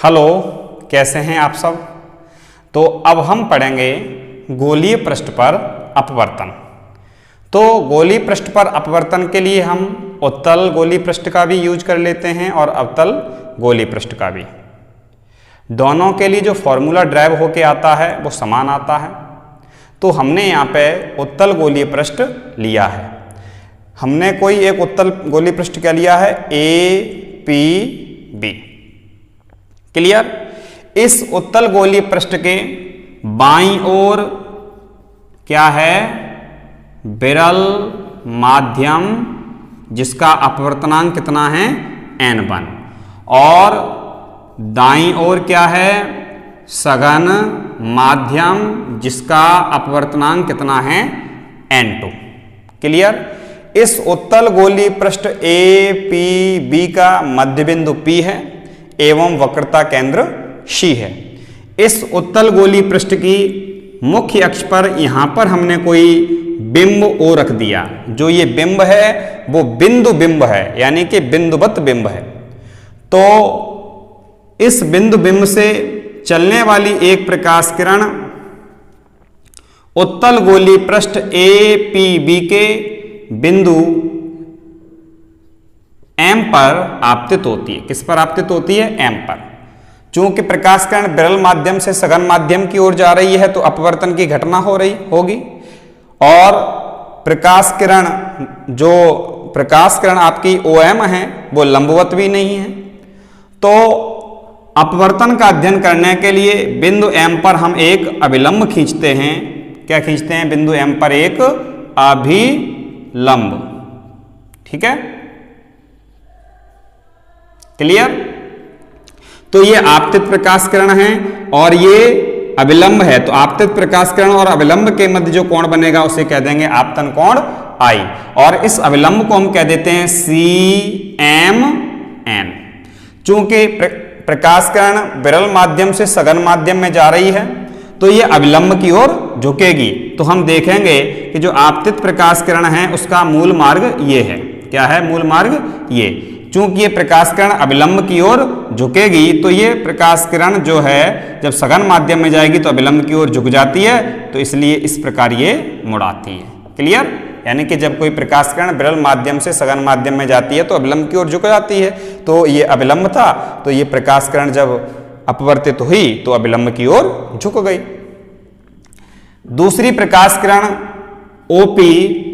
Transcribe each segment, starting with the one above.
Hello, कैसे हैं आप सब। तो अब हम पढ़ेंगे गोलीय पृष्ठ पर अपवर्तन। तो गोलीय पृष्ठ पर अपवर्तन के लिए हम उत्तल गोलीय पृष्ठ का भी यूज कर लेते हैं और अवतल गोलीय पृष्ठ का भी। दोनों के लिए जो फॉर्मूला ड्राइव होके आता है वो समान आता है। तो हमने यहाँ पे उत्तल गोलीय पृष्ठ लिया है। हमने कोई एक उत्तल गोलीय पृष्ठ क्या लिया है, APB। क्लियर। इस उत्तल गोलीय पृष्ठ के बाईं ओर क्या है, विरल माध्यम जिसका अपवर्तनांक कितना है, N1, और दाईं ओर क्या है, सघन माध्यम जिसका अपवर्तनांक कितना है, N2। क्लियर। इस उत्तल गोलीय पृष्ठ APB का मध्य बिंदु P है एवं वक्रता केंद्र C है। इस उत्तल गोलीय पृष्ठ की मुख्य अक्ष पर यहां पर हमने कोई बिंब O रख दिया। जो ये बिंब है वो बिंदु बिंब है, यानी कि बिंदुवत बिंब है। तो इस बिंदु बिंब से चलने वाली एक प्रकाश किरण उत्तल गोलीय पृष्ठ APB के बिंदु M पर आपतित होती है। किस पर आपतित होती है, M पर। चूंकि प्रकाश किरण विरल माध्यम से सघन माध्यम की ओर जा रही है तो अपवर्तन की घटना हो रही होगी, और प्रकाश किरण आपकी OM है वो लंबवत भी नहीं है। तो अपवर्तन का अध्ययन करने के लिए बिंदु M पर हम एक अभिलंब खींचते हैं। क्या खींचते हैं, बिंदु M पर एक अभिलंब। ठीक है, क्लियर। तो ये आपतित प्रकाश किरण है और ये अभिलंब है। तो आपतित प्रकाश किरण और अभिलंब के मध्य जो कोण बनेगा उसे कह देंगे आपतन कोण I, और इस अभिलंब को हम कह देते हैं CMN। चूंकि प्रकाश किरण विरल माध्यम से सघन माध्यम में जा रही है तो ये अभिलंब की ओर झुकेगी। तो हम देखेंगे कि जो आपतित प्रकाश किरण है उसका मूल मार्ग ये है। क्या है मूल मार्ग, ये। चूंकि ये प्रकाश किरण अभिलंब की ओर झुकेगी तो ये प्रकाश किरण जो है जब सघन माध्यम में जाएगी तो अभिलंब की ओर झुक जाती है, तो इसलिए इस प्रकार ये मुड़ाती है। क्लियर। यानी कि जब कोई प्रकाश किरण विरल माध्यम से सघन माध्यम में जाती है तो अभिलंब की ओर झुक जाती है। तो ये अभिलंब था, तो ये प्रकाश किरण जब अपवर्तित हुई तो अभिलंब की ओर झुक गई। दूसरी प्रकाश किरण OP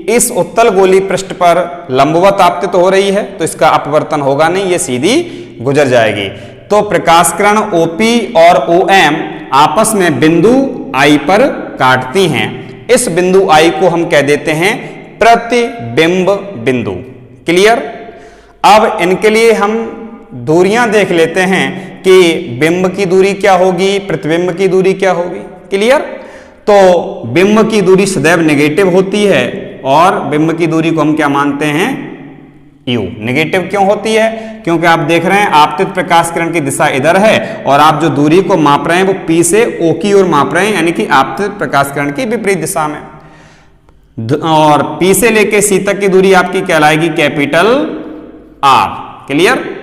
इस उत्तल गोलीय पृष्ठ पर लंबवत आपतित हो रही है तो इसका अपवर्तन होगा नहीं, ये सीधी गुजर जाएगी। तो प्रकाश किरण OP और OM आपस में बिंदु I पर काटती हैं। इस बिंदु I को हम कह देते हैं प्रतिबिंब बिंदु। क्लियर। अब इनके लिए हम दूरियां देख लेते हैं कि बिंब की दूरी क्या होगी, प्रतिबिंब की दूरी क्या होगी। क्लियर। तो बिंब की दूरी सदैव नेगेटिव होती है और बिंब की दूरी को हम क्या मानते हैं, U। नेगेटिव क्यों होती है, क्योंकि आप देख रहे हैं आपतित प्रकाश किरण की दिशा इधर है और आप जो दूरी को माप रहे हैं वो P से O की ओर माप रहे हैं, यानी कि आपतित प्रकाश किरण की विपरीत दिशा में। और P से लेके C तक की दूरी आपकी कहलाएगी कैपिटल R। क्लियर।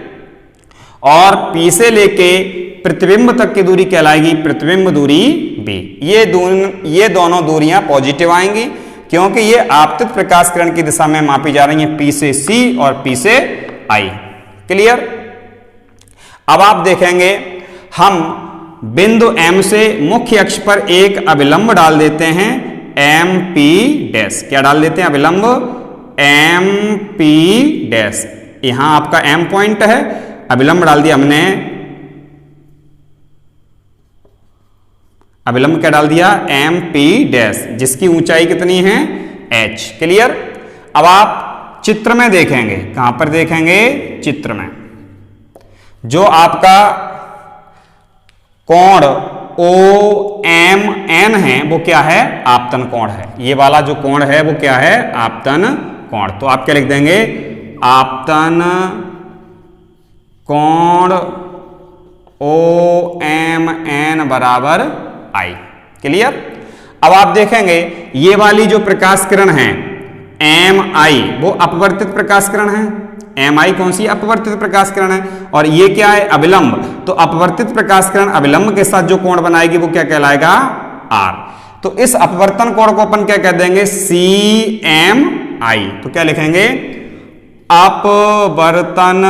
और P से लेके प्रतिबिंब तक की दूरी कहलाएगी प्रतिबिंब दूरी B। ये दोनों दूरियां पॉजिटिव आएंगी क्योंकि ये आपतित प्रकाश किरण की दिशा में मापी जा रही हैं, P से C और P से I। क्लियर। अब आप देखेंगे हम बिंदु M से मुख्य अक्ष पर एक अभिलंब डाल देते हैं MP डैश। क्या डाल देते हैं, अभिलंब MP डैश। यहां आपका M पॉइंट है, अभिलंब डाल दिया हमने, अभिलंब क्या डाल दिया, MP डैश, जिसकी ऊंचाई कितनी है, H। क्लियर। अब आप चित्र में देखेंगे, कहां पर देखेंगे, चित्र में। जो आपका कोण OMN है वो क्या है, आपतन कोण है। ये वाला जो कोण है वो क्या है, आपतन कोण। तो आप क्या लिख देंगे, आपतन कोण OMN बराबर I। क्लियर। अब आप देखेंगे ये वाली जो प्रकाश किरण है MI वो अपवर्तित प्रकाश किरण है। एम आई कौन सी अपवर्तित प्रकाश किरण है, और ये क्या है अविलंब, तो अपवर्तित प्रकाश किरण अविलंब के साथ जो कोण बनाएगी वो क्या कहलाएगा आर। तो इस अपवर्तन कोण को अपन क्या कह देंगे सी एम आई। तो क्या लिखेंगे अपवर्तन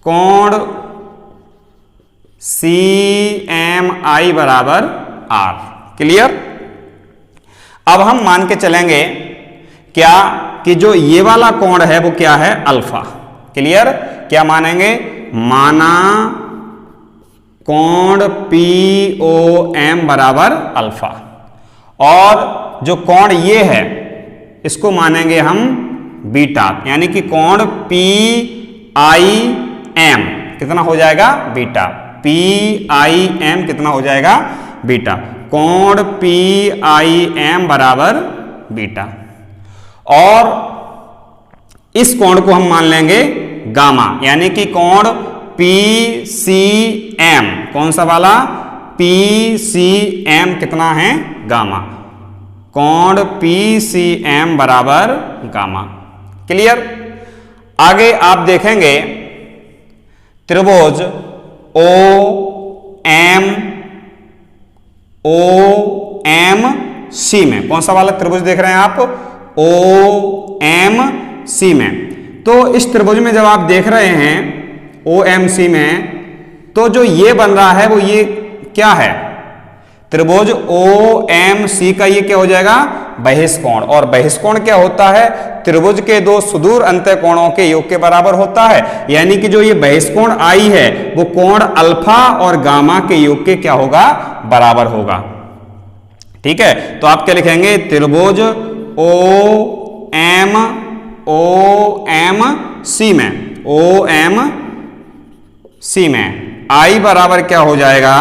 कोण सी एम आई बराबर आर। क्लियर। अब हम मान के चलेंगे क्या कि जो ये वाला कोण है वो क्या है अल्फा। क्लियर। क्या मानेंगे, माना कोण पी ओ एम बराबर अल्फा, और जो कोण ये है इसको मानेंगे हम बीटा, यानी कि कोण पी आई एम कितना हो जाएगा बीटा, पी आई एम कितना हो जाएगा बीटा, कोण पी आई एम बराबर बीटा। और इस कोण को हम मान लेंगे गामा, यानी कि कोण पी सी एम, कौन सा वाला पी सी एम कितना है गामा, कोण पी सी एम बराबर गामा। क्लियर। आगे आप देखेंगे त्रिभुज ओ एम सी में, कौन सा वाला त्रिभुज देख रहे हैं आप ओ एम सी में। तो इस त्रिभुज में जब आप देख रहे हैं ओ एम सी में, तो जो ये बन रहा है वो ये क्या है त्रिभुज ओ एम सी का ये क्या हो जाएगा बहिष्कोण। और बहिष्कोण क्या होता है त्रिभुज के दो सुदूर अंतःकोणों के योग के बराबर होता है, यानी कि जो ये बहिष्कोण आई है वो कोण अल्फा और गामा के योग के क्या होगा बराबर होगा। ठीक है। तो आप क्या लिखेंगे त्रिभुज ओ एम सी में, ओ एम सी में आई बराबर क्या हो जाएगा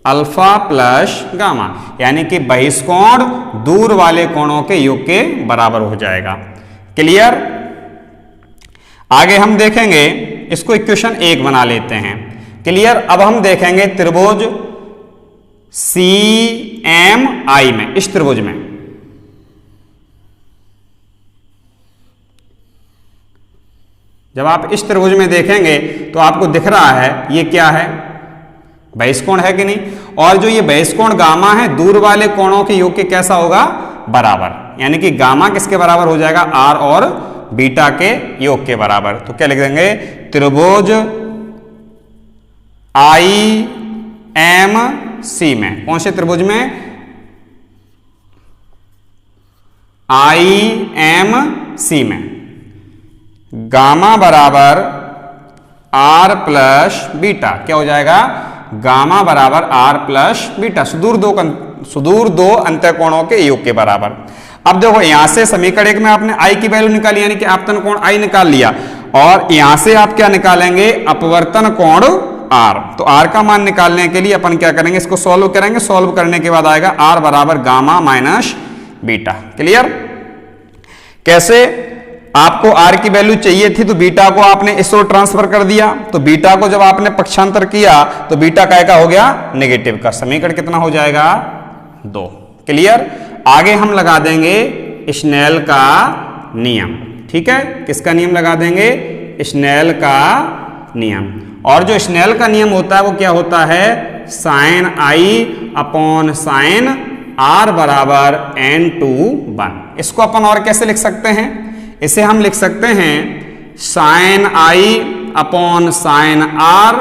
अल्फा प्लस गामा, यानी कि बहिष्कोण दूर वाले कोणों के योग के बराबर हो जाएगा। क्लियर। आगे हम देखेंगे इसको इक्वेशन 1 बना लेते हैं। क्लियर। अब हम देखेंगे त्रिभुज सी एम आई में, इस त्रिभुज में जब आप इस त्रिभुज में देखेंगे तो आपको दिख रहा है ये क्या है बहिष्कोण है कि नहीं, और जो ये बहिष्कोण गामा है दूर वाले कोणों के योग के कैसा होगा बराबर, यानी कि गामा किसके बराबर हो जाएगा आर और बीटा के योग के बराबर। तो क्या लिख देंगे त्रिभुज आई एम सी में, कौन से त्रिभुज में आई एम सी में गामा बराबर आर प्लस बीटा क्या हो जाएगा गामा बराबर आर प्लस बीटा, सुदूर दो अंतःकोणों के योग के बराबर। अब देखो यहां से समीकरण 1 में आपने आई की वैल्यू निकाली, यानी कि आपतन कोण आई निकाल लिया, और यहां से आप क्या निकालेंगे अपवर्तन कोण आर। तो आर का मान निकालने के लिए अपन क्या करेंगे इसको सॉल्व करेंगे, सॉल्व करने के बाद आएगा आर बराबर गामा माइनस बीटा। क्लियर। कैसे, आपको आर की वैल्यू चाहिए थी तो बीटा को आपने इस ओर ट्रांसफर कर दिया, तो बीटा को जब आपने पक्षांतर किया तो बीटा का हो गया नेगेटिव का, समीकरण कितना हो जाएगा 2। क्लियर। आगे हम लगा देंगे स्नेल का नियम। ठीक है, किसका नियम लगा देंगे स्नेल का नियम, और जो स्नेल का नियम होता है वो क्या होता है sine i upon sine r बराबर n/1। इसको अपन और कैसे लिख सकते हैं, इसे हम लिख सकते हैं sine i upon sine r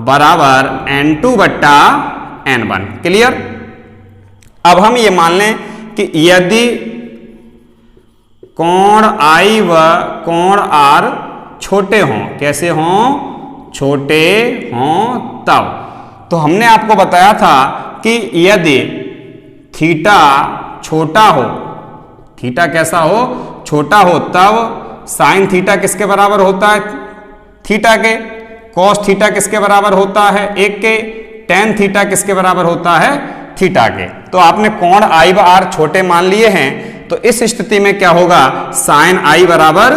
बराबर n2/n1। क्लियर। अब हम ये मान लें कि यदि कोण आई व कोण आर छोटे हों, कैसे हों छोटे हों तब, तो हमने आपको बताया था कि यदि थीटा छोटा हो, थीटा कैसा हो छोटा हो, तब साइन थीटा किसके बराबर होता है थीटा के, कॉस थीटा किसके बराबर होता है 1 के, टेन थीटा किसके बराबर होता है थीटा के। तो आपने कोण आई व आर छोटे मान लिए हैं, तो इस स्थिति में क्या होगा साइन आई बराबर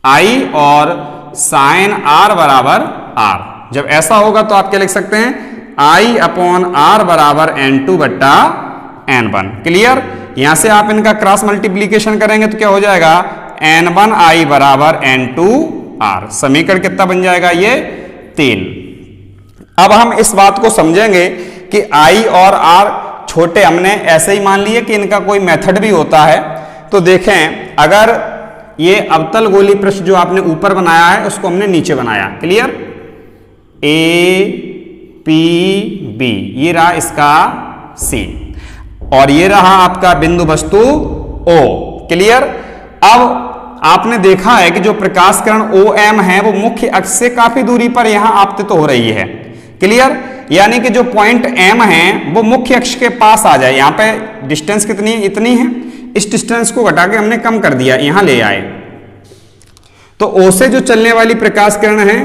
आई और साइन आर बराबर आर। जब ऐसा होगा तो आप क्या लिख सकते हैं आई अपॉन आर बराबर n2/n1। क्लियर। यहां से आप इनका क्रॉस मल्टीप्लीकेशन करेंगे तो क्या हो जाएगा, n1i बराबर n2r। समीकरण कितना बन जाएगा, ये 3। अब हम इस बात को समझेंगे कि i और r छोटे हमने ऐसे ही मान लिए कि इनका कोई मेथड भी होता है। तो देखें, अगर ये अवतल गोली पृष्ठ जो आपने ऊपर बनाया है उसको हमने नीचे बनाया, क्लियर, A P B, ये रहा इसका C और ये रहा आपका बिंदु वस्तु O, क्लियर। अब आपने देखा है कि जो प्रकाश किरण OM है वो मुख्य अक्ष से काफी दूरी पर यहां आपतित हो रही है, क्लियर। यानी कि जो पॉइंट M है वो मुख्य अक्ष के पास आ जाए। यहां पे डिस्टेंस कितनी है, इतनी है, इस डिस्टेंस को घटा के हमने कम कर दिया, यहां ले आए। तो O से जो चलने वाली प्रकाश किरण है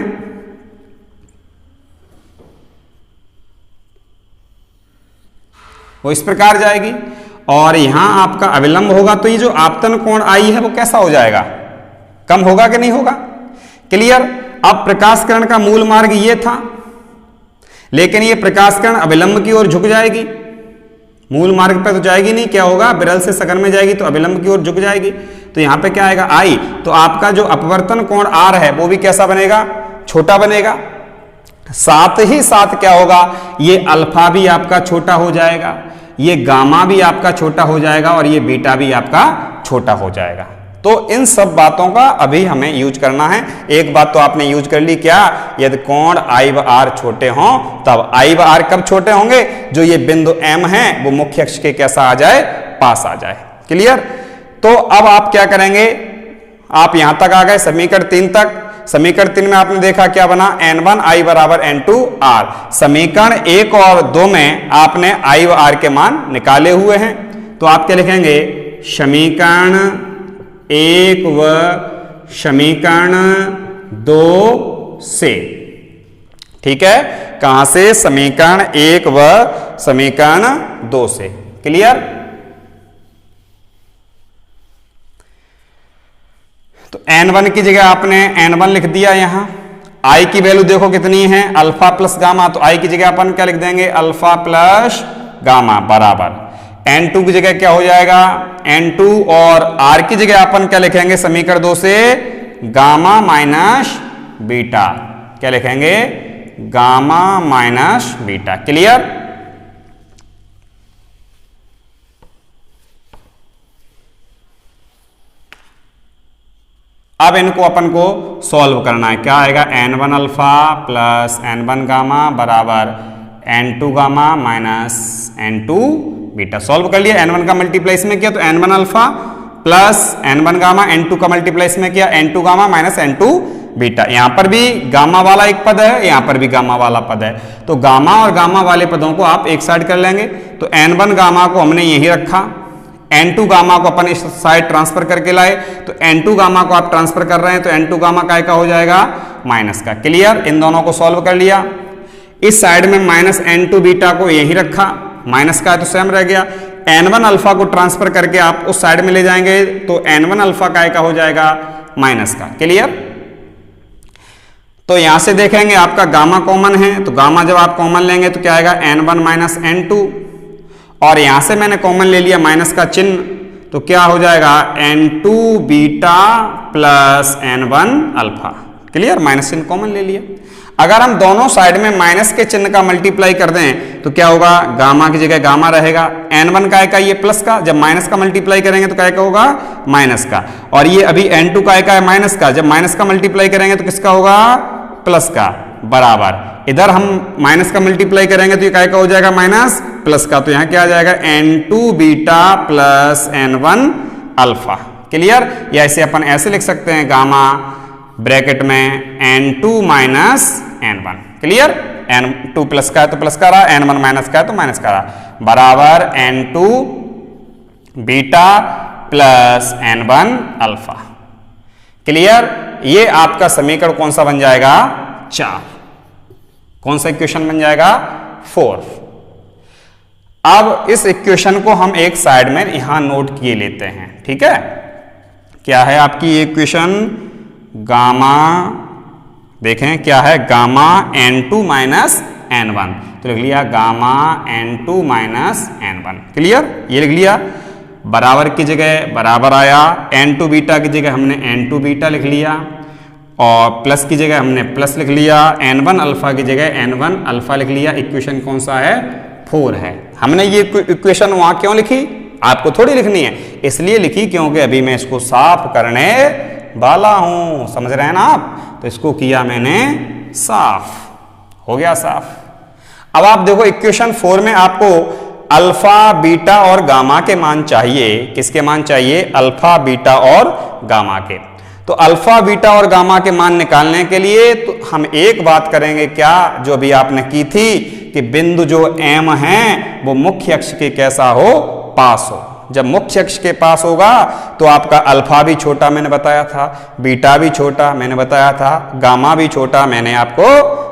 वो इस प्रकार जाएगी और यहां आपका अविलंब होगा। तो ये जो आपतन कोण आई है वो कैसा हो जाएगा, कम होगा कि नहीं होगा, क्लियर। अब प्रकाश किरण का मूल मार्ग ये था, लेकिन ये प्रकाश किरण अविलंब की ओर झुक जाएगी, मूल मार्ग पर तो जाएगी नहीं, क्या होगा, विरल से सघन में जाएगी तो अविलंब की ओर झुक जाएगी। तो यहां पे क्या आएगा, आई। तो आपका जो अपवर्तन कोण आर है वो भी कैसा बनेगा, छोटा बनेगा। साथ ही साथ क्या होगा, ये अल्फा भी आपका छोटा हो जाएगा, ये गामा भी आपका छोटा हो जाएगा और ये बीटा भी आपका छोटा हो जाएगा। तो इन सब बातों का अभी हमें यूज करना है। एक बात तो आपने यूज कर ली, क्या, यदि कोण I व R छोटे हों तब I व R कब छोटे होंगे, जो ये बिंदु M है वो मुख्य अक्ष के कैसा आ जाए, पास आ जाए, क्लियर। तो अब आप क्या करेंगे, आप यहां तक आ गए समीकरण 3 तक। समीकरण 3 में आपने देखा क्या बना, n1i बराबर n2r। समीकरण 1 और 2 में आपने I व R के मान निकाले हुए हैं। तो आप क्या लिखेंगे, समीकरण 1 व समीकरण 2 से, ठीक है, कहां से, समीकरण 1 व समीकरण 2 से, क्लियर। तो n1 की जगह आपने n1 लिख दिया, यहां I की वैल्यू देखो कितनी है, अल्फा प्लस गामा। तो I की जगह अपन क्या लिख देंगे, अल्फा प्लस गामा बराबर n2 की जगह क्या हो जाएगा, n2 और R की जगह अपन क्या लिखेंगे समीकरण 2 से, गामा माइनस बीटा। क्या लिखेंगे, गामा माइनस बीटा, क्लियर। अब इनको अपन को सॉल्व करना है। क्या आएगा, n1 alpha plus n1 gamma बराबर n2 gamma minus n2 beta. Solve कर लिया, n1 का मल्टीप्लाई इसमें किया तो n1 alpha plus n1 gamma, n2 का मल्टीप्लाई इसमें किया n2 gamma minus n2 beta. यहां पर भी गामा वाला एक पद है, यहां पर भी गामा वाला पद है। तो गामा और गामा वाले पदों को आप एक साइड कर लेंगे। तो n1 गामा को हमने यही रखा, n2 गामा को अपन इस साइड ट्रांसफर करके लाए। तो n2 गामा को आप ट्रांसफर कर रहे हैं तो n2 गामा काय का हो जाएगा, माइनस का, क्लियर। इन दोनों को सॉल्व कर लिया। इस साइड में माइनस n2 बीटा को यही रखा, माइनस का है तो सेम रह गया। n1 अल्फा को ट्रांसफर करके आप उस साइड में ले जाएंगे तो n1 अल्फा काय का हो जाएगा, माइनस का, क्लियर। तो यहां से देखेंगे आपका गामा कॉमन है, तो गामा जब आप कॉमन लेंगे तो क्या आएगा, n1 माइनस n2, और यहां से मैंने कॉमन ले लिया माइनस का चिन्ह, तो क्या हो जाएगा, n2 beta plus n1 alpha, clear. Minus चिन्ह कॉमन ले लिया। अगर हम दोनों साइड में माइनस के चिन्ह का मल्टीप्लाई कर दें तो क्या होगा, गामा की जगह गामा रहेगा, n1 काय का ये प्लस का, जब माइनस का मल्टीप्लाई करेंगे तो काय का होगा, माइनस का। और ये अभी n2 काय का है, माइनस का, जब माइनस का मल्टीप्लाई करेंगे तो किसका होगा, प्लस का, बराबर। इधर हम माइनस का मल्टीप्लाई करेंगे तो ये काय का हो जाएगा, माइनस प्लस का। तो यहां क्या आ जाएगा, n2 beta plus n1 alpha, clear. या इसे अपन ऐसे लिख सकते हैं, गामा ब्रैकेट में n2 minus n1, clear. n2 plus का है तो प्लस का रहा, n1 माइनस का है तो माइनस का रहा, बराबर n2 beta plus n1 alpha, clear. ये आपका समीकरण कौन सा बन जाएगा, 4। कौन सा इक्वेशन बन जाएगा, 4। अब इस इक्वेशन को हम एक साइड में यहां नोट किए लेते हैं, ठीक है। क्या है आपकी इक्वेशन, गामा, देखें क्या है, गामा n2 माइनस n1, तो लिख लिया gamma n2 minus n1, clear, ये लिख लिया। बराबर की जगह बराबर आया, n2 बीटा की जगह हमने n2 बीटा लिख लिया और प्लस की जगह हमने प्लस लिख लिया, n1 अल्फा की जगह n1 अल्फा लिख लिया। इक्वेशन कौन सा है? 4 है। हमने ये इक्वेशन वहां क्यों लिखी? आपको थोड़ी लिखनी है, इसलिए लिखी क्योंकि अभी मैं इसको साफ करने वाला हूं। समझ रहे हैं ना आप? तो इसको किया मैंने साफ, हो गया साफ। अब आप देखो इक्वेशन 4 में आपको अल्फा बीटा और गामा के मान चाहिए। किसके मान चाहिए? अल्फा बीटा और गामा के। तो अल्फा बीटा और गामा के मान निकालने के लिए तो हम एक बात करेंगे, क्या जो अभी आपने की थी कि बिंदु जो m है वो मुख्य अक्ष के कैसा हो? पास हो। जब मुख्य अक्ष के पास होगा तो आपका अल्फा भी छोटा मैंने बताया था, बीटा भी छोटा मैंने बताया था, गामा भी छोटा मैंने आपको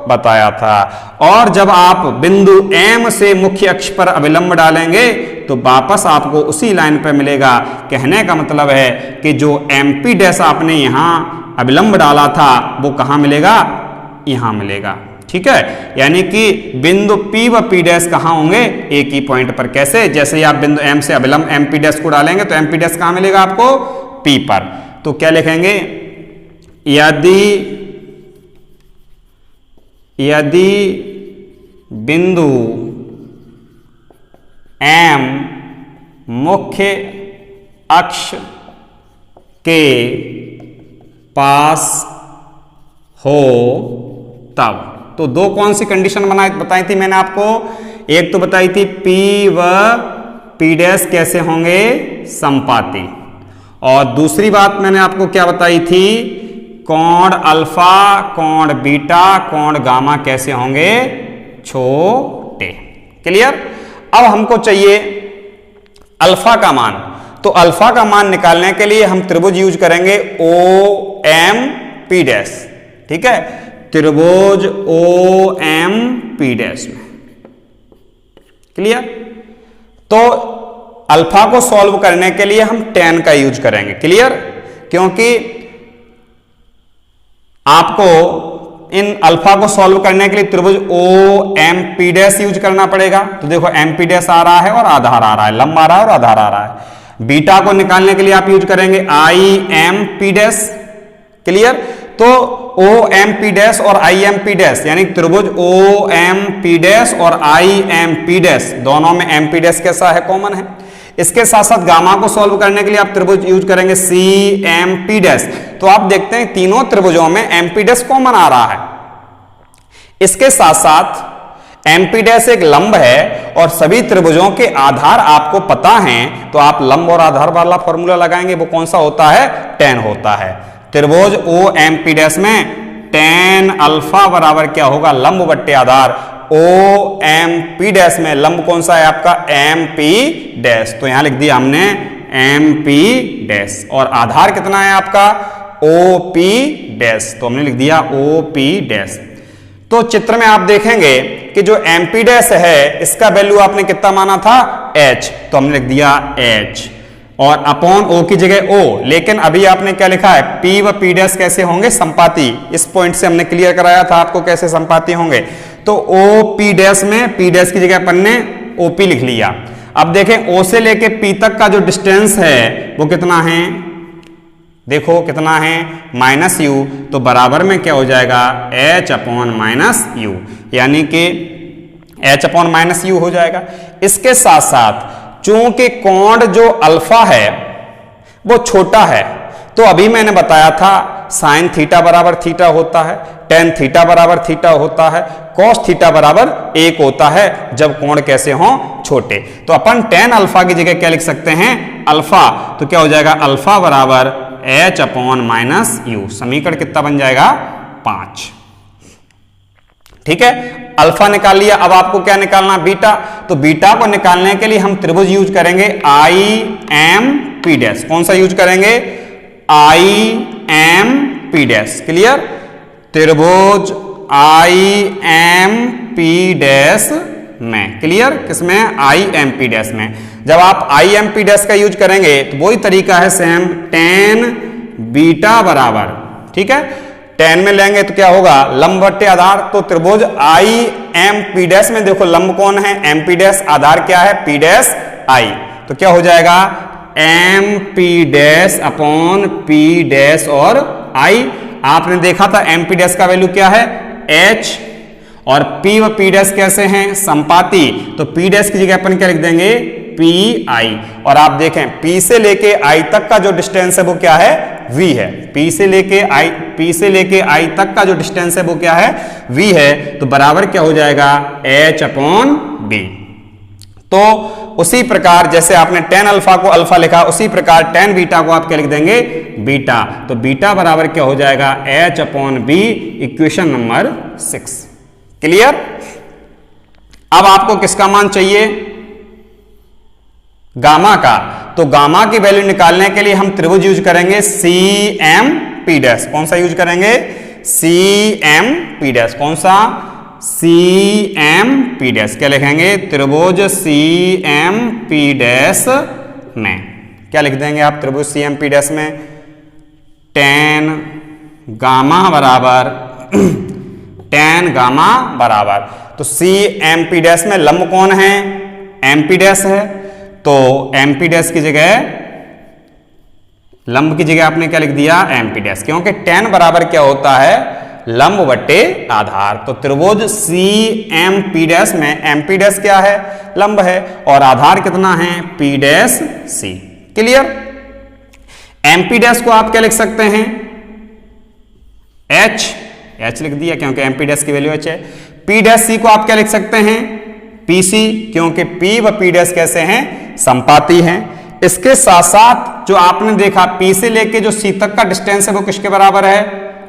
बताया था। और जब आप बिंदु M से मुख्य अक्ष पर अभिलंब डालेंगे तो वापस आपको उसी लाइन पर मिलेगा। कहने का मतलब है कि जो MP डैश आपने यहां अभिलंब डाला था वो कहां मिलेगा? यहां मिलेगा। ठीक है, यानी कि बिंदु P व P डैश कहां होंगे? एक ही पॉइंट पर। कैसे? जैसे ही आप बिंदु M से अभिलंब MP डैश को डालेंगे तो MP डैश कहां मिलेगा आपको? P पर। तो क्या लिखेंगे? यदि बिंदु M मुख्य अक्ष के पास हो तब। तो दो कौन सी कंडीशन बताई थी मैंने आपको? एक तो बताई थी P व P डैश कैसे होंगे? समपाती। और दूसरी बात मैंने आपको क्या बताई थी? कोण अल्फा, कोण बीटा, कोण गामा कैसे होंगे? छोटे। क्लियर? अब हमको चाहिए अल्फा का मान। तो अल्फा का मान निकालने के लिए हम त्रिभुज यूज करेंगे OMP डैश। ठीक है, त्रिभुज OMP डैश में। क्लियर? तो अल्फा को सॉल्व करने के लिए हम tan का यूज करेंगे। क्लियर? क्योंकि आपको इन अल्फा को सॉल्व करने के लिए त्रिभुज OMP डैश यूज करना पड़ेगा। तो देखो MP डैश आ रहा है और आधार आ रहा है, लंब आ रहा है और आधार आ रहा है। बीटा को निकालने के लिए आप यूज करेंगे IMP डैश। क्लियर? तो OMP डैश और IMP डैश यानी त्रिभुज OMP डैश और IMP डैश दोनों में MP डैश कैसा है? कॉमन है। इसके साथ साथ गामा को सॉल्व करने के लिए आप त्रिभुज यूज करेंगे CMP डैश। तो आप देखते हैं तीनों त्रिभुजों में MP डैश कॉमन आ रहा है। इसके साथ साथ MP डैश एक लंब है और सभी त्रिभुजों के आधार आपको पता हैं, तो आप लंब और आधार वाला फॉर्मूला लगाएंगे। वो कौन सा होता है? tan होता है। त्रिभुज OMP डैश में tan अल्फा बराबर क्या होगा? लंब बट्टे आधार। OMP डैश में लंब कौन सा है आपका? MP dash. तो यहां लिख दिया हमने MP डैश। और आधार कितना है आपका? OP dash. तो हमने लिख दिया OP डैश। तो चित्र में आप देखेंगे कि जो MP डैश है इसका वैल्यू आपने कितना माना था? H। तो हमने लिख दिया H और अपॉन O की जगह O। लेकिन अभी आपने क्या लिखा है? P व P डैश कैसे होंगे? समपाती। इस पॉइंट से हमने क्लियर कराया था आपको कैसे समपाती होंगे। तो OP डैश में P डैश की जगह अपन ने OP लिख लिया। अब देखें O से लेके P तक का जो डिस्टेंस है वो कितना है? देखो कितना है? -u। तो बराबर में क्या हो जाएगा? H अपॉन -u, यानी कि H अपॉन -u हो जाएगा। इसके साथ साथ चूंकि कोण जो अल्फा है वो छोटा है, तो अभी मैंने बताया था साइन थीटा बराबर थीटा होता है, टेन थीटा बराबर थीटा होता है, कॉस थीटा बराबर 1 होता है जब कोण कैसे हों? छोटे। तो अपन टेन अल्फा की जगह क्या लिख सकते हैं? अल्फा। तो क्या हो जाएगा? अल्फा बराबर H अपॉन -u। समीकरण कितना बन जाएगा? 5। ठीक है, अल्फा निकाल लिया। अब आपको क्या निकालना? बीटा। तो बीटा को निकालने के लिए हम त्रिभुज यूज करेंगे IMP डैश। कौन सा यूज करेंगे? IMP dash. क्लियर? त्रिभुज IMP डैश में। क्लियर? किसमें? IMP डैश में। जब आप IMP डैश का यूज करेंगे तो वही तरीका है सेम, tan बीटा बराबर, ठीक है, tan में लेंगे तो क्या होगा? लंब बट्टे आधार। तो त्रिभुज IMP डैश में देखो लंब कौन है? MP dash. आधार क्या है? P dash I। तो क्या हो जाएगा? M P dash upon P dash और आई। आपने देखा था एम पी डैश का वैल्यू क्या है, एच, और पी व पी डैश कैसे हैं, संपाती, तो पी डैश की जगह अपन क्या लिख देंगे, पी आई। और आप देखें पी से लेके आई तक का जो डिस्टेंस है वो क्या है, v है। पी से लेके आई तक का जो डिस्टेंस है वो क्या है, v है। तो बराबर क्या हो जाएगा, h अपॉन b। तो उसी प्रकार जैसे आपने tan अल्फा को अल्फा लिखा, उसी प्रकार tan बीटा को आप क्या लिख देंगे, बीटा। तो बीटा बराबर क्या हो जाएगा, h upon b, equation number 6। Clear. अब आपको किसका मान चाहिए, गामा का। तो गामा की वैल्यू निकालने के लिए हम त्रिभुज यूज करेंगे सी एम पी डैश। कौन सा यूज करेंगे, सी एम पी डैश। कौन सा, सी एम पी डैश। क्या लिखेंगे, त्रिभुज सी एम पी डैश में क्या लिख देंगे आप, त्रिभुज सी एम पी डैश में tan गामा बराबर tan गामा बराबर, तो सी एम पी डैश में लंब कौन है, एम पी डैश है। तो एम पी डैश की जगह, लंब की जगह आपने क्या लिख दिया, एम पी डैश, क्योंकि tan बराबर क्या होता है, लंब बटे आधार। तो त्रिभुज सी एम पी डैश में एम पी डैश क्या है, लंब है, और आधार कितना है, P dash C. Clear. M P dash को आप क्या लिख सकते हैं, एच लिख दिया क्योंकि एम पी डैश की वैल्यू एच है। पी डैश सी को आप क्या लिख सकते हैं, पी सी, क्योंकि पी व पी डैश कैसे हैं, संपाती हैं। इसके साथ साथ जो आपने देखा पी से लेके जो सी तक का डिस्टेंस है वो किसके बराबर है,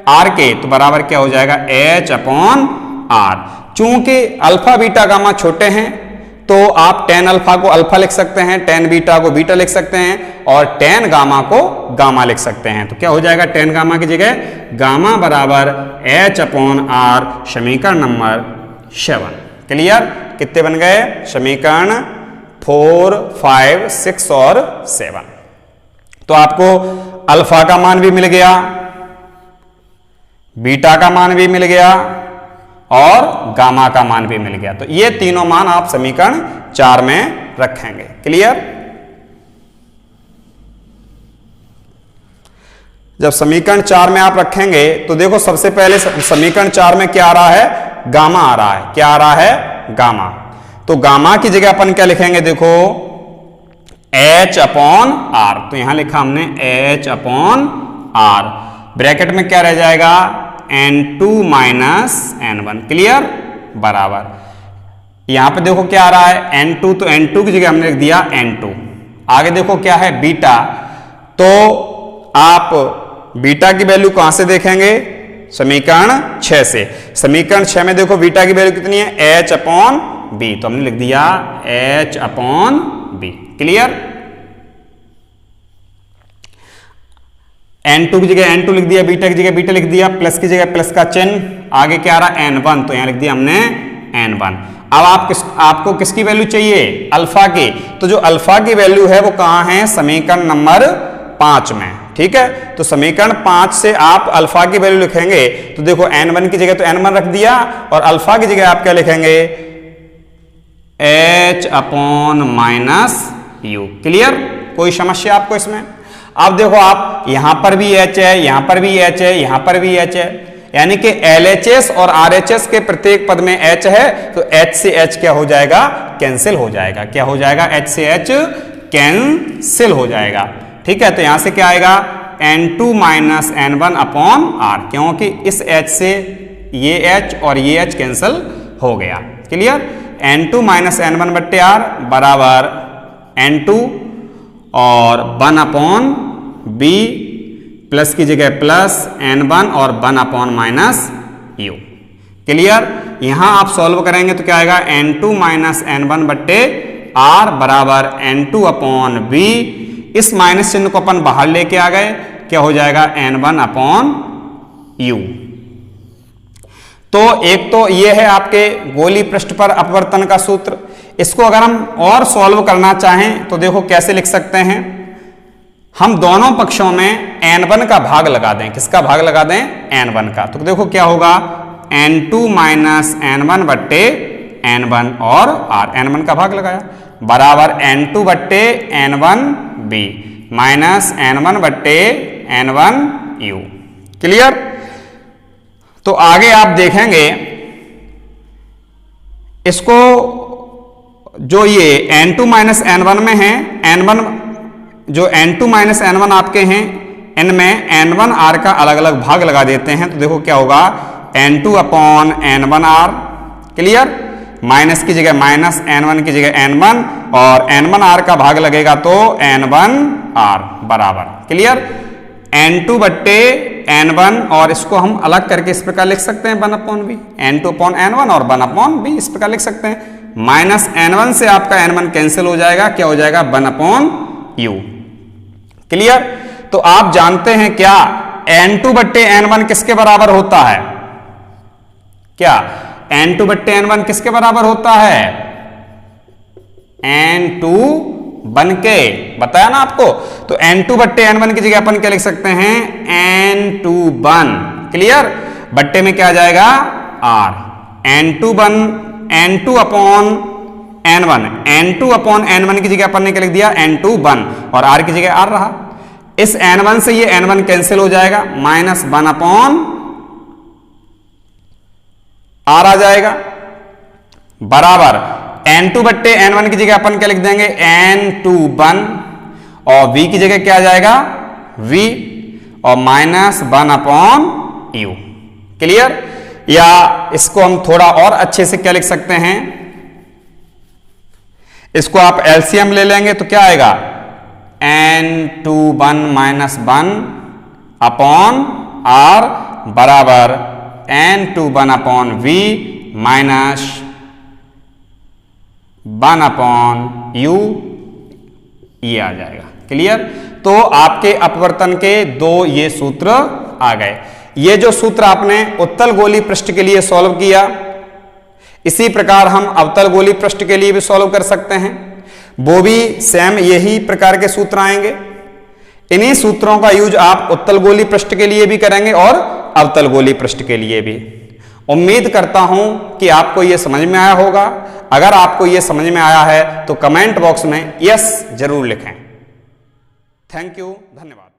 आर के। तो बराबर क्या हो जाएगा, एच अपॉन आर। चूंकि अल्फा बीटा गामा छोटे हैं तो आप tan अल्फा को अल्फा लिख सकते हैं, tan बीटा को बीटा लिख सकते हैं, और tan गामा को गामा लिख सकते हैं। तो क्या हो जाएगा, tan गामा की जगह गामा बराबर h अपॉन आर, समीकरण नंबर 7। क्लियर। कितने बन गए, समीकरण 4, 5, 6 और 7। तो आपको अल्फा का मान भी मिल गया, बीटा का मान भी मिल गया, और गामा का मान भी मिल गया। तो ये तीनों मान आप समीकरण 4 में रखेंगे। क्लियर। जब समीकरण 4 में आप रखेंगे तो देखो सबसे पहले समीकरण 4 में क्या आ रहा है, गामा आ रहा है। क्या आ रहा है, गामा। तो गामा की जगह अपन क्या लिखेंगे, देखो h अपॉन आर। तो यहां लिखा हमने h अपॉन आर, ब्रैकेट में क्या रह जाएगा, n2 माइनस n1। क्लियर। बराबर, यहां पे देखो क्या आ रहा है, n2, तो n2 की जगह हमने लिख दिया n2। आगे देखो क्या है, बीटा। तो आप बीटा की वैल्यू कहां से देखेंगे, समीकरण 6 से। समीकरण 6 में देखो बीटा की वैल्यू कितनी है, h अपॉन b। तो हमने लिख दिया h upon b। Clear. n2 की जगह n2 लिख दिया, बीटा की जगह बीटा लिख दिया, प्लस की जगह प्लस का चिन्ह, आगे क्या आ रहा है, n1, तो यहां लिख दिया हमने n1। अब आपको किसकी वैल्यू चाहिए, अल्फा की। तो जो अल्फा की वैल्यू है वो कहां है, समीकरण नंबर 5 में। ठीक है। तो समीकरण 5 से आप अल्फा की वैल्यू लिखेंगे, तो देखो n1 की जगह तो n1 रख दिया, और अल्फा की जगह आप क्या लिखेंगे, h upon minus u। Clear. कोई समस्या आपको इसमें। अब देखो आप यहां पर भी h है, यहां पर भी h है, यहां पर भी h है, यानी कि LHS और RHS के प्रत्येक पद में h है, तो h से h क्या हो जाएगा, कैंसिल हो जाएगा। क्या हो जाएगा, h से h कैंसिल हो जाएगा। ठीक है। तो यहां से क्या आएगा, n2 minus n1 upon r, क्योंकि इस h से ये h और ये h कैंसिल हो गया। क्लियर। n2 माइनस n1 बट्टे r बराबर n2 और 1 अपॉन b, प्लस की जगह प्लस n1 और 1 अपॉन माइनस u। क्लियर। यहां आप सॉल्व करेंगे तो क्या आएगा, n2 माइनस n1 बट्टे r बराबर n2 अपॉन b। इस माइनस चिन्ह को अपन बाहर लेके आ गए, क्या हो जाएगा, n1 अपॉन u। तो एक तो ये है आपके गोली पृष्ठ पर अपवर्तन का सूत्र। इसको अगर हम और सॉल्व करना चाहें तो देखो कैसे लिख सकते हैं, हम दोनों पक्षों में n1 का भाग लगा दें। किसका भाग लगा दें, n1 का। तो देखो क्या होगा, n2 माइनस n1 बट्टे n1 और r, n1 का भाग लगाया। बराबर n2 बट्टे n1b माइनस n1 बट्टे n1u। क्लियर? तो आगे आप देखेंगे इसको, जो ये n2 माइनस n1 में है, n1 जो n2 माइनस n1 आपके हैं, इनमें n1r का अलग अलग भाग लगा देते हैं तो देखो क्या होगा, n2 upon n1r। Clear? Minus की जगह माइनस, n1 की जगह n1 और n1r का भाग लगेगा तो n1r बराबर। क्लियर? n2 बट्टे n1 और इसको हम अलग करके इस प्रकार लिख सकते हैं 1 upon b, n2 upon n1 और 1 अपॉन b इस प्रकार लिख सकते हैं। माइनस n1 से आपका n1 कैंसिल हो जाएगा, क्या हो जाएगा 1 अपॉन u। क्लियर? तो आप जानते हैं क्या n2 बट्टे n1 किसके बराबर होता है? क्या n2 बट्टे n1 किसके बराबर होता है? n2 बन के बताया ना आपको। तो n2 बट्टे n1 की जगह अपन क्या लिख सकते हैं, n2 बन। क्लियर? बट्टे में क्या आ जाएगा r, n2 बन, n2 upon n1, n2 upon n1 की जगह अपन ने क्या लिख दिया, n2 बन और r की जगह r रहा। इस n1 से ये n1 कैंसिल हो जाएगा, माइनस 1 अपॉन r आ जाएगा बराबर n2 बट्टे n1 की जगह अपन क्या लिख देंगे, n2 बन और v की जगह क्या आ जाएगा v और माइनस 1 अपॉन u। क्लियर? या इसको हम थोड़ा और अच्छे से क्या लिख सकते हैं, इसको आप एलसीएम ले लेंगे तो क्या आएगा, n2 बन माइनस 1 अपॉन r बराबर n2 बन upon v minus 1 upon u, ये आ जाएगा। क्लियर? तो आपके अपवर्तन के दो ये सूत्र आ गए। ये जो सूत्र आपने उत्तल गोली पृष्ठ के लिए सॉल्व किया, इसी प्रकार हम अवतल गोली पृष्ठ के लिए भी सॉल्व कर सकते हैं, वो भी सेम यही प्रकार के सूत्र आएंगे। इन्हीं सूत्रों का यूज आप उत्तल गोली पृष्ठ के लिए भी करेंगे और अवतल गोली पृष्ठ के लिए भी। उम्मीद करता हूं कि आपको यह समझ में आया होगा। अगर आपको यह समझ में आया है तो कमेंट बॉक्स में यस जरूर लिखें। थैंक यू, धन्यवाद।